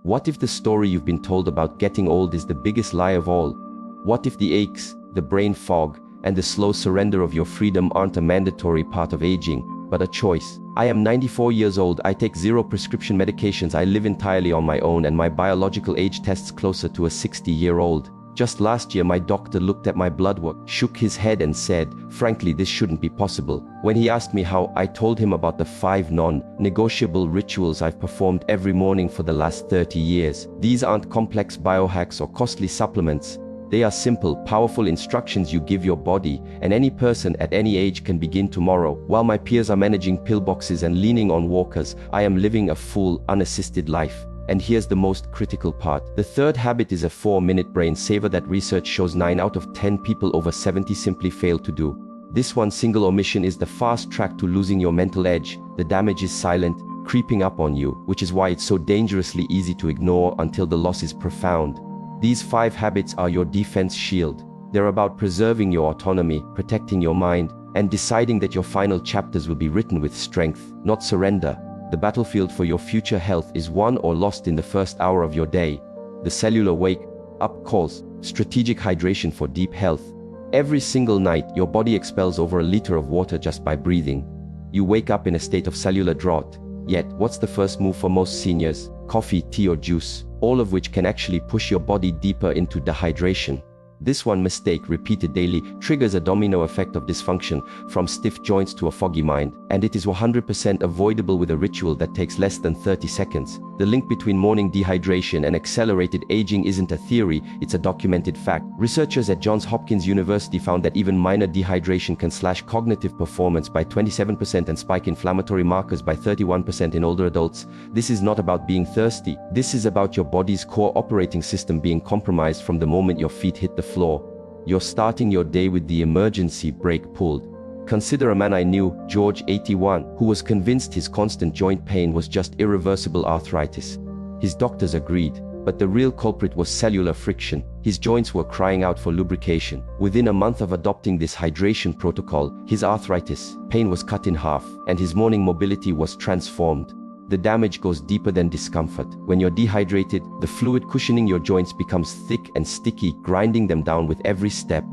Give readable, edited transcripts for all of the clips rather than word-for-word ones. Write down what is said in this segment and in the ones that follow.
What if the story you've been told about getting old is the biggest lie of all? What if the aches, the brain fog, and the slow surrender of your freedom aren't a mandatory part of aging, but a choice? I am 94 years old, I take 0 prescription medications, I live entirely on my own, and my biological age tests closer to a 60-year-old. Just last year my doctor looked at my blood work, shook his head and said, frankly, this shouldn't be possible. When he asked me how, I told him about the 5 non-negotiable rituals I've performed every morning for the last 30 years. These aren't complex biohacks or costly supplements. They are simple, powerful instructions you give your body, and any person at any age can begin tomorrow. While my peers are managing pillboxes and leaning on walkers, I am living a full, unassisted life. And here's the most critical part. The third habit is a 4-minute brain saver that research shows 9 out of 10 people over 70 simply fail to do. This one single omission is the fast track to losing your mental edge. The damage is silent, creeping up on you, which is why it's so dangerously easy to ignore until the loss is profound. These 5 habits are your defense shield. They're about preserving your autonomy, protecting your mind, and deciding that your final chapters will be written with strength, not surrender. The battlefield for your future health is won or lost in the first hour of your day. The cellular wake-up calls, strategic hydration for deep health. Every single night, your body expels over a liter of water just by breathing. You wake up in a state of cellular drought. Yet, what's the first move for most seniors? Coffee, tea or juice, all of which can actually push your body deeper into dehydration. This one mistake, repeated daily, triggers a domino effect of dysfunction, from stiff joints to a foggy mind, and it is 100% avoidable with a ritual that takes less than 30 seconds. The link between morning dehydration and accelerated aging isn't a theory, it's a documented fact. Researchers at Johns Hopkins University found that even minor dehydration can slash cognitive performance by 27% and spike inflammatory markers by 31% in older adults. This is not about being thirsty. This is about your body's core operating system being compromised from the moment your feet hit the floor. You're starting your day with the emergency brake pulled. Consider a man I knew, George, 81, who was convinced his constant joint pain was just irreversible arthritis. His doctors agreed, but the real culprit was cellular friction. His joints were crying out for lubrication. Within a month of adopting this hydration protocol, his arthritis pain was cut in half, and his morning mobility was transformed. The damage goes deeper than discomfort. When you're dehydrated, the fluid cushioning your joints becomes thick and sticky, grinding them down with every step.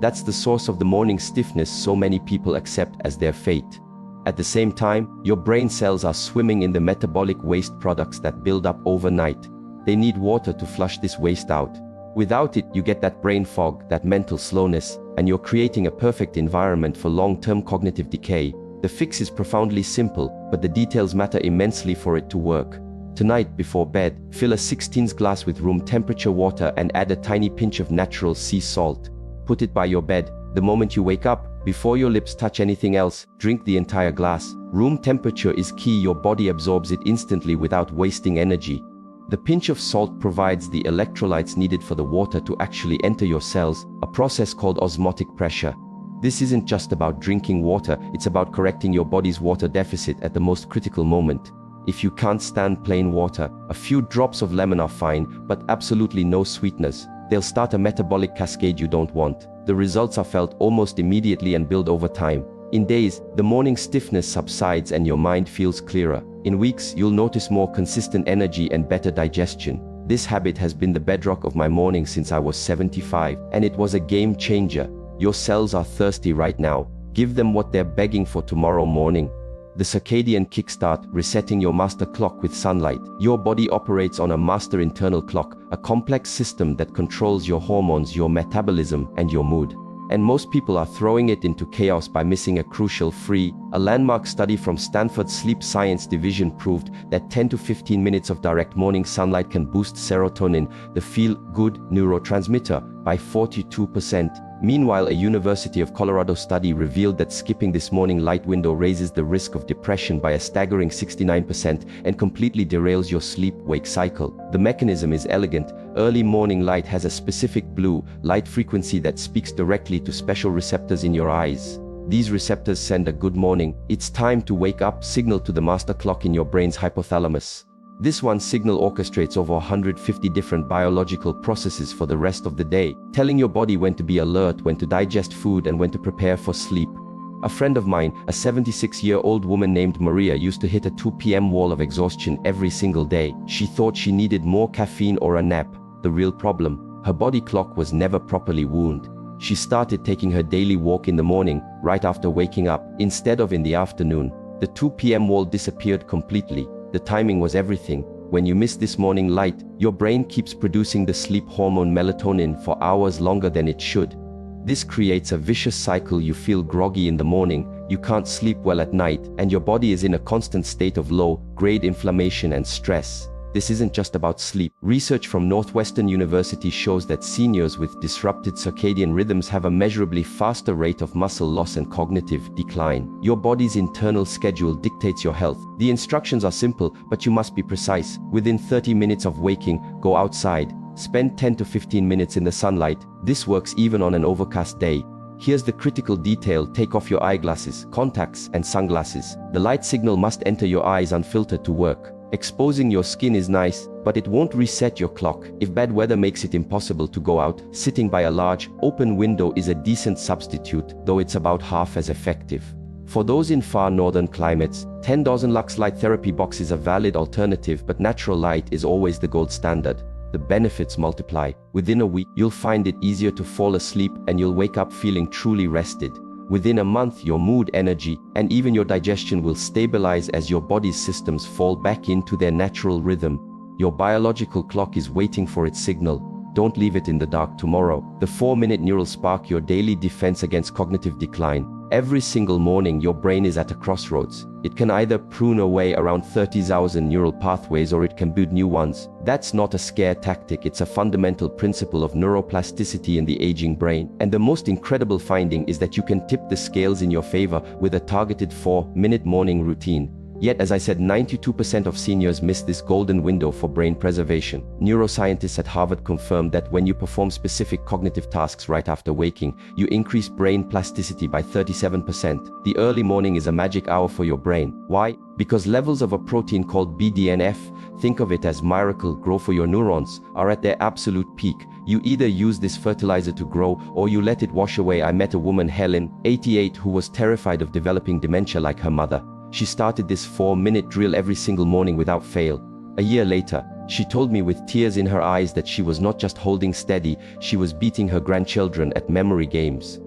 That's the source of the morning stiffness so many people accept as their fate. At the same time, your brain cells are swimming in the metabolic waste products that build up overnight. They need water to flush this waste out. Without it, you get that brain fog, that mental slowness, and you're creating a perfect environment for long-term cognitive decay. The fix is profoundly simple, but the details matter immensely for it to work. Tonight, before bed, fill a 16-ounce glass with room temperature water and add a tiny pinch of natural sea salt. Put it by your bed. The moment you wake up, before your lips touch anything else, drink the entire glass. Room temperature is key. Your body absorbs it instantly without wasting energy. The pinch of salt provides the electrolytes needed for the water to actually enter your cells, a process called osmotic pressure. This isn't just about drinking water, it's about correcting your body's water deficit at the most critical moment. If you can't stand plain water, a few drops of lemon are fine, but absolutely no sweeteners. They'll start a metabolic cascade you don't want. The results are felt almost immediately and build over time. In days, the morning stiffness subsides and your mind feels clearer. In weeks, you'll notice more consistent energy and better digestion. This habit has been the bedrock of my morning since I was 75, and it was a game changer. Your cells are thirsty right now. Give them what they're begging for tomorrow morning. The circadian kickstart, resetting your master clock with sunlight. Your body operates on a master internal clock, a complex system that controls your hormones, your metabolism, and your mood. And most people are throwing it into chaos by missing a crucial free. A landmark study from Stanford's Sleep Science Division proved that 10 to 15 minutes of direct morning sunlight can boost serotonin, the feel-good neurotransmitter, by 42%. Meanwhile, a University of Colorado study revealed that skipping this morning light window raises the risk of depression by a staggering 69% and completely derails your sleep-wake cycle. The mechanism is elegant. Early morning light has a specific blue light frequency that speaks directly to special receptors in your eyes. These receptors send a good morning, it's time to wake up signal to the master clock in your brain's hypothalamus. This one signal orchestrates over 150 different biological processes for the rest of the day, telling your body when to be alert, when to digest food, and when to prepare for sleep. A friend of mine, a 76-year-old woman named Maria, used to hit a 2 p.m. wall of exhaustion every single day. She thought she needed more caffeine or a nap. The real problem: her body clock was never properly wound. She started taking her daily walk in the morning, right after waking up, instead of in the afternoon. The 2 p.m. wall disappeared completely. The timing was everything. When you miss this morning light, your brain keeps producing the sleep hormone melatonin for hours longer than it should. This creates a vicious cycle. You feel groggy in the morning, you can't sleep well at night, and your body is in a constant state of low-grade inflammation and stress. This isn't just about sleep. Research from Northwestern University shows that seniors with disrupted circadian rhythms have a measurably faster rate of muscle loss and cognitive decline. Your body's internal schedule dictates your health. The instructions are simple, but you must be precise. Within 30 minutes of waking, go outside. Spend 10 to 15 minutes in the sunlight. This works even on an overcast day. Here's the critical detail: take off your eyeglasses, contacts, and sunglasses. The light signal must enter your eyes unfiltered to work. Exposing your skin is nice, but it won't reset your clock. If bad weather makes it impossible to go out, sitting by a large, open window is a decent substitute, though it's about half as effective. For those in far northern climates, 10,000 lux light therapy box is a valid alternative, but natural light is always the gold standard. The benefits multiply. Within a week, you'll find it easier to fall asleep, and you'll wake up feeling truly rested. Within a month, your mood, energy, and even your digestion will stabilize as your body's systems fall back into their natural rhythm. Your biological clock is waiting for its signal. Don't leave it in the dark tomorrow. The 4-minute neural spark, your daily defense against cognitive decline. Every single morning, your brain is at a crossroads. It can either prune away around 30,000 neural pathways, or it can build new ones. That's not a scare tactic, it's a fundamental principle of neuroplasticity in the aging brain. And the most incredible finding is that you can tip the scales in your favor with a targeted 4-minute morning routine. Yet, as I said, 92% of seniors miss this golden window for brain preservation. Neuroscientists at Harvard confirmed that when you perform specific cognitive tasks right after waking, you increase brain plasticity by 37%. The early morning is a magic hour for your brain. Why? Because levels of a protein called BDNF, think of it as miracle grow for your neurons, are at their absolute peak. You either use this fertilizer to grow, or you let it wash away. I met a woman, Helen, 88, who was terrified of developing dementia like her mother. She started this 4-minute drill every single morning without fail. A year later, she told me with tears in her eyes that she was not just holding steady, she was beating her grandchildren at memory games.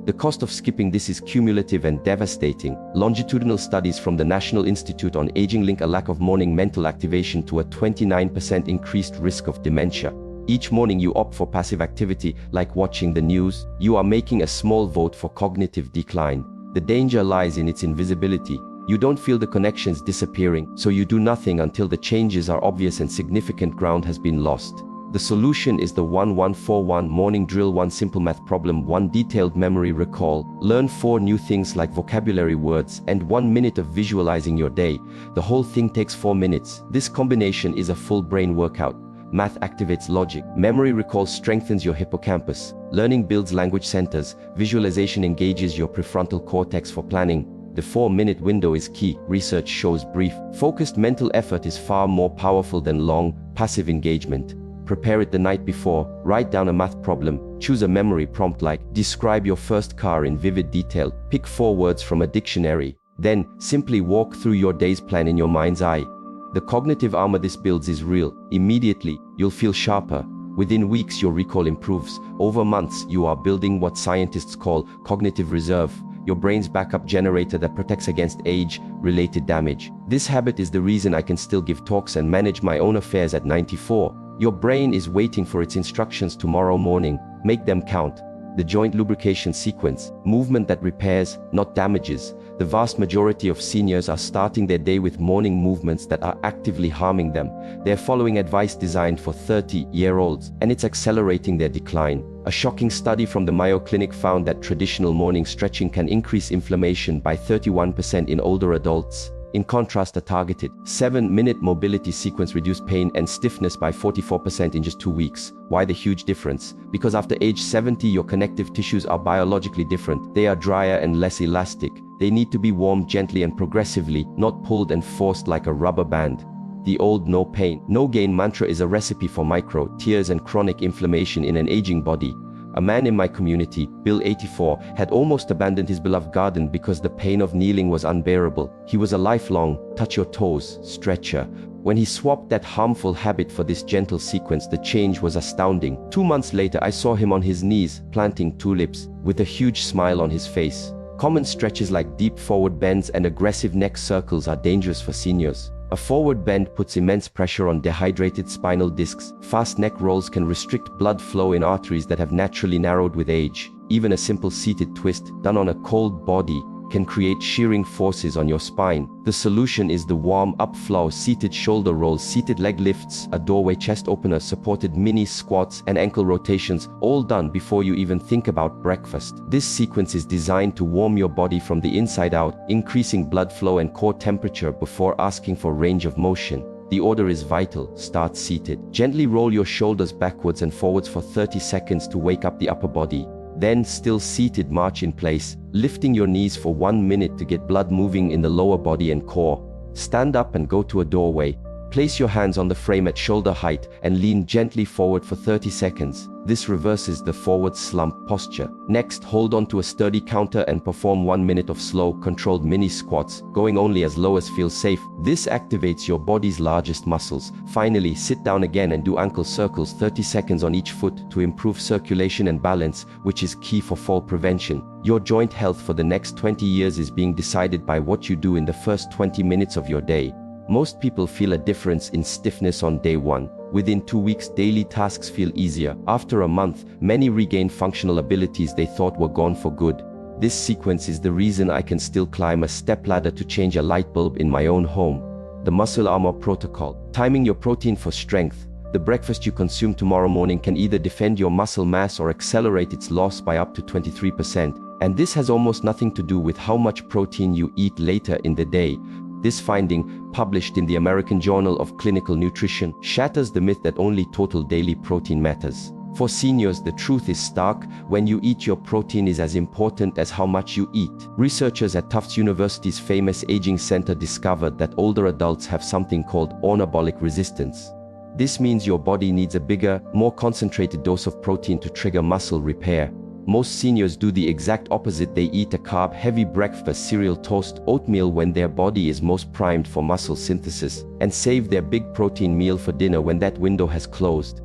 The cost of skipping this is cumulative and devastating. Longitudinal studies from the National Institute on Aging link a lack of morning mental activation to a 29% increased risk of dementia. Each morning you opt for passive activity, like watching the news, you are making a small vote for cognitive decline. The danger lies in its invisibility. You don't feel the connections disappearing, so you do nothing until the changes are obvious and significant ground has been lost. The solution is the 1141 morning drill. 1 simple math problem, 1 detailed memory recall, learn 4 new things like vocabulary words, and 1 minute of visualizing your day. The whole thing takes 4 minutes. This combination is a full brain workout. Math activates logic. Memory recall strengthens your hippocampus. Learning builds language centers. Visualization engages your prefrontal cortex for planning. The 4-minute window is key. Research shows brief, focused mental effort is far more powerful than long, passive engagement. Prepare it the night before. Write down a math problem. Choose a memory prompt like, describe your first car in vivid detail. Pick 4 words from a dictionary. Then, simply walk through your day's plan in your mind's eye. The cognitive armor this builds is real. Immediately, you'll feel sharper. Within weeks, your recall improves. Over months, you are building what scientists call cognitive reserve, your brain's backup generator that protects against age-related damage. This habit is the reason I can still give talks and manage my own affairs at 94. Your brain is waiting for its instructions tomorrow morning. Make them count. The joint lubrication sequence, movement that repairs, not damages. The vast majority of seniors are starting their day with morning movements that are actively harming them. They're following advice designed for 30-year-olds, and it's accelerating their decline. A shocking study from the Mayo Clinic found that traditional morning stretching can increase inflammation by 31% in older adults. In contrast, a targeted 7-minute mobility sequence reduced pain and stiffness by 44% in just 2 weeks. Why the huge difference? Because after age 70, your connective tissues are biologically different. They are drier and less elastic. They need to be warmed gently and progressively, not pulled and forced like a rubber band. The old no pain, no gain mantra is a recipe for micro tears and chronic inflammation in an aging body. A man in my community, Bill 84, had almost abandoned his beloved garden because the pain of kneeling was unbearable. He was a lifelong, touch your toes, stretcher. When he swapped that harmful habit for this gentle sequence, the change was astounding. 2 months later, I saw him on his knees, planting tulips, with a huge smile on his face. Common stretches like deep forward bends and aggressive neck circles are dangerous for seniors. A forward bend puts immense pressure on dehydrated spinal discs. Fast neck rolls can restrict blood flow in arteries that have naturally narrowed with age. Even a simple seated twist, done on a cold body, can create shearing forces on your spine. The solution is the warm-up flow, seated shoulder rolls, seated leg lifts, a doorway chest opener, supported mini squats, and ankle rotations, all done before you even think about breakfast. This sequence is designed to warm your body from the inside out, increasing blood flow and core temperature before asking for range of motion. The order is vital. Start seated. Gently roll your shoulders backwards and forwards for 30 seconds to wake up the upper body. Then, still seated, march in place, lifting your knees for 1 minute to get blood moving in the lower body and core. Stand up and go to a doorway. Place your hands on the frame at shoulder height and lean gently forward for 30 seconds. This reverses the forward slump posture. Next, hold on to a sturdy counter and perform 1 minute of slow, controlled mini squats, going only as low as feels safe. This activates your body's largest muscles. Finally, sit down again and do ankle circles 30 seconds on each foot to improve circulation and balance, which is key for fall prevention. Your joint health for the next 20 years is being decided by what you do in the first 20 minutes of your day. Most people feel a difference in stiffness on day 1. Within 2 weeks, daily tasks feel easier. After a month, many regain functional abilities they thought were gone for good. This sequence is the reason I can still climb a stepladder to change a light bulb in my own home. The Muscle Armor Protocol. Timing your protein for strength. The breakfast you consume tomorrow morning can either defend your muscle mass or accelerate its loss by up to 23%. And this has almost nothing to do with how much protein you eat later in the day. This finding, published in the American Journal of Clinical Nutrition, shatters the myth that only total daily protein matters. For seniors, the truth is stark. When you eat, your protein is as important as how much you eat. Researchers at Tufts University's famous aging center discovered that older adults have something called anabolic resistance. This means your body needs a bigger, more concentrated dose of protein to trigger muscle repair. Most seniors do the exact opposite. They eat a carb-heavy breakfast, cereal, toast, oatmeal when their body is most primed for muscle synthesis, and save their big protein meal for dinner when that window has closed.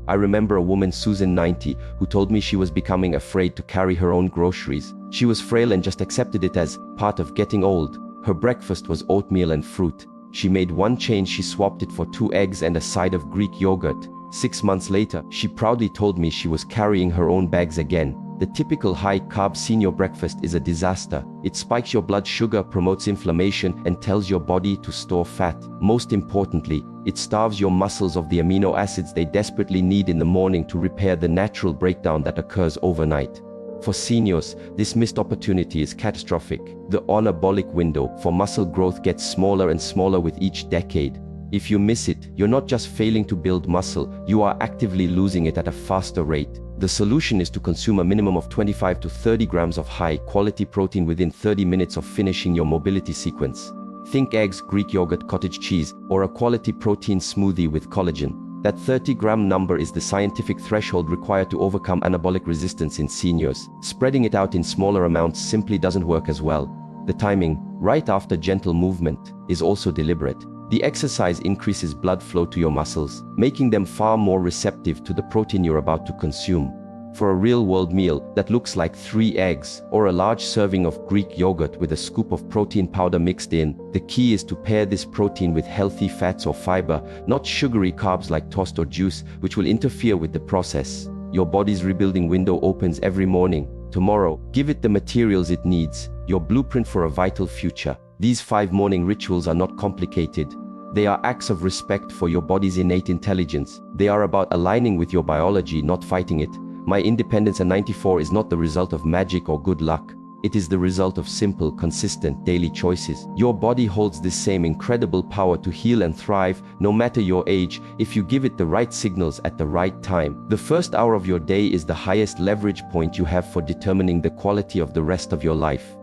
I remember a woman, Susan, 90, who told me she was becoming afraid to carry her own groceries. She was frail and just accepted it as part of getting old. Her breakfast was oatmeal and fruit. She made one change. She swapped it for 2 eggs and a side of Greek yogurt. 6 months later, she proudly told me she was carrying her own bags again. The typical high-carb senior breakfast is a disaster. It spikes your blood sugar, promotes inflammation, and tells your body to store fat. Most importantly, it starves your muscles of the amino acids they desperately need in the morning to repair the natural breakdown that occurs overnight. For seniors, this missed opportunity is catastrophic. The anabolic window for muscle growth gets smaller and smaller with each decade. If you miss it, you're not just failing to build muscle, you are actively losing it at a faster rate. The solution is to consume a minimum of 25 to 30 grams of high-quality protein within 30 minutes of finishing your mobility sequence. Think eggs, Greek yogurt, cottage cheese, or a quality protein smoothie with collagen. That 30-gram number is the scientific threshold required to overcome anabolic resistance in seniors. Spreading it out in smaller amounts simply doesn't work as well. The timing, right after gentle movement, is also deliberate. The exercise increases blood flow to your muscles, making them far more receptive to the protein you're about to consume. For a real-world meal that looks like 3 eggs or a large serving of Greek yogurt with a scoop of protein powder mixed in, the key is to pair this protein with healthy fats or fiber, not sugary carbs like toast or juice, which will interfere with the process. Your body's rebuilding window opens every morning. Tomorrow, give it the materials it needs, your blueprint for a vital future. These 5 morning rituals are not complicated. They are acts of respect for your body's innate intelligence. They are about aligning with your biology, not fighting it. My independence at 94 is not the result of magic or good luck. It is the result of simple, consistent daily choices. Your body holds this same incredible power to heal and thrive, no matter your age, if you give it the right signals at the right time. The first hour of your day is the highest leverage point you have for determining the quality of the rest of your life.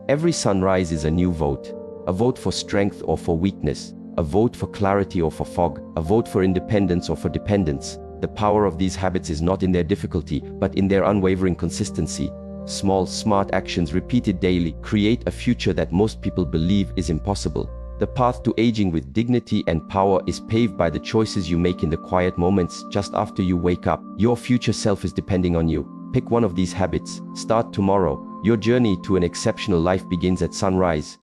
Every sunrise is a new vote. A vote for strength or for weakness. A vote for clarity or for fog. A vote for independence or for dependence. The power of these habits is not in their difficulty, but in their unwavering consistency. Small, smart actions repeated daily create a future that most people believe is impossible. The path to aging with dignity and power is paved by the choices you make in the quiet moments just after you wake up. Your future self is depending on you. Pick one of these habits. Start tomorrow. Your journey to an exceptional life begins at sunrise.